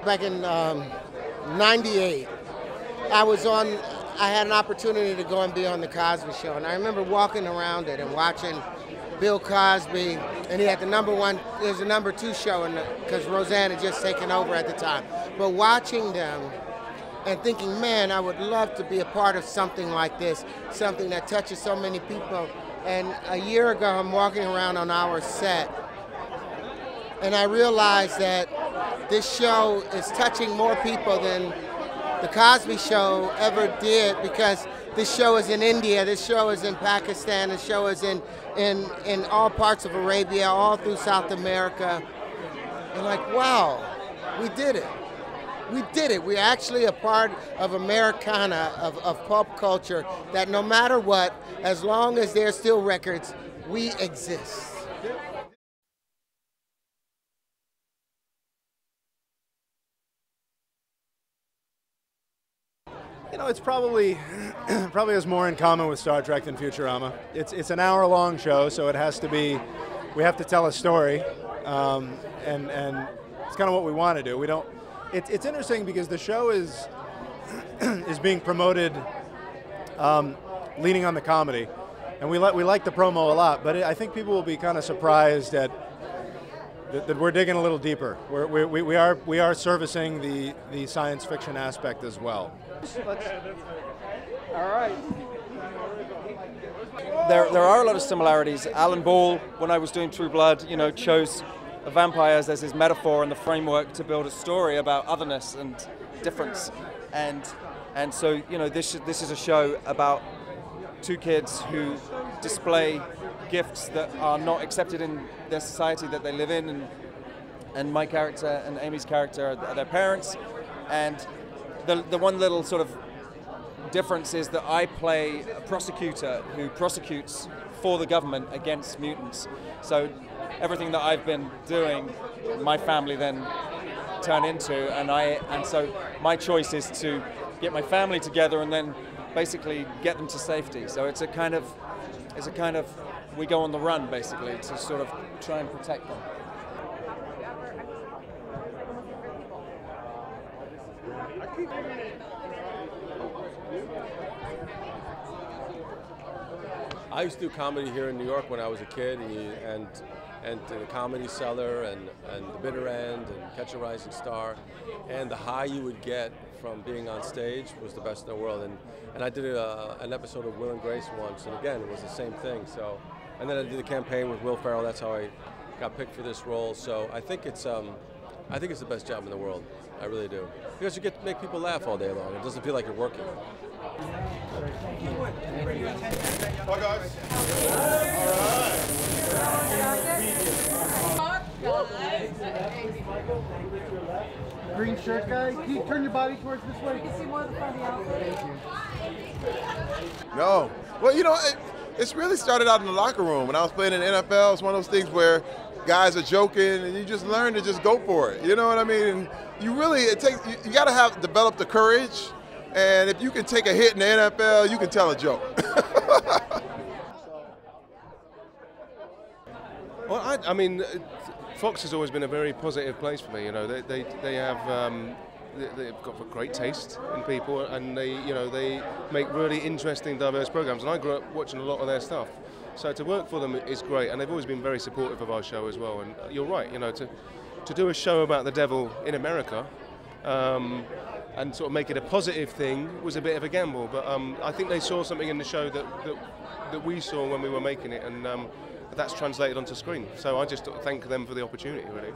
Back in '98, I had an opportunity to go and be on the Cosby Show, and I remember walking around it and watching Bill Cosby, and he had the it was the #2 show, because Roseanne had just taken over at the time. But watching them and thinking, man, I would love to be a part of something like this, something that touches so many people. And a year ago, I'm walking around on our set, and I realized that this show is touching more people than the Cosby Show ever did, because this show is in India, this show is in Pakistan, this show is in all parts of Arabia, all through South America. And like, wow, we did it. We did it. We're actually a part of Americana, of pop culture, that no matter what, as long as there's still records, we exist. You know, it's probably has more in common with Star Trek than Futurama. It's an hour-long show, so it has to be. We have to tell a story, and it's kind of what we want to do. We don't. It's interesting because the show is being promoted, leaning on the comedy, and we like the promo a lot. But I think people will be kind of surprised that we're digging a little deeper. We are servicing the science fiction aspect as well. All right. There are a lot of similarities. Alan Ball, when I was doing True Blood, you know, chose vampires as his metaphor and the framework to build a story about otherness and difference, and so, you know, this is a show about two kids who display gifts that are not accepted in their society that they live in, and my character and Amy's character are their parents, and the one little sort of difference is that I play a prosecutor who prosecutes for the government against mutants. So everything that I've been doing, my family then turn into, and so my choice is to get my family together and then basically get them to safety. So it's a kind of we go on the run basically to sort of try and protect them. I used to do comedy here in New York when I was a kid, and the Comedy Cellar and the Bitter End and Catch a Rising Star, and the high you would get from being on stage was the best in the world. And I did an episode of Will and Grace once, and again it was the same thing. So, and then I did the campaign with Will Ferrell. That's how I got picked for this role. So I think it's the best job in the world. I really do, because you get to make people laugh all day long. It doesn't feel like you're working. Bye, guys. All right. Green shirt guy, can you turn your body towards this way? You can see more of the funny outfit. No. Well, you know, it's really started out in the locker room. When I was playing in the NFL, it's one of those things where guys are joking and you just learn to just go for it. You know what I mean? And you really, you got to develop the courage. And if you can take a hit in the NFL, you can tell a joke. Well, I mean, Fox has always been a very positive place for me. You know, they have they've got great taste in people, and they make really interesting, diverse programs. And I grew up watching a lot of their stuff, so to work for them is great. And they've always been very supportive of our show as well. And you're right, you know, to do a show about the devil in America. And sort of make it a positive thing was a bit of a gamble, but I think they saw something in the show that we saw when we were making it, and that's translated onto screen. So I just thank them for the opportunity, really.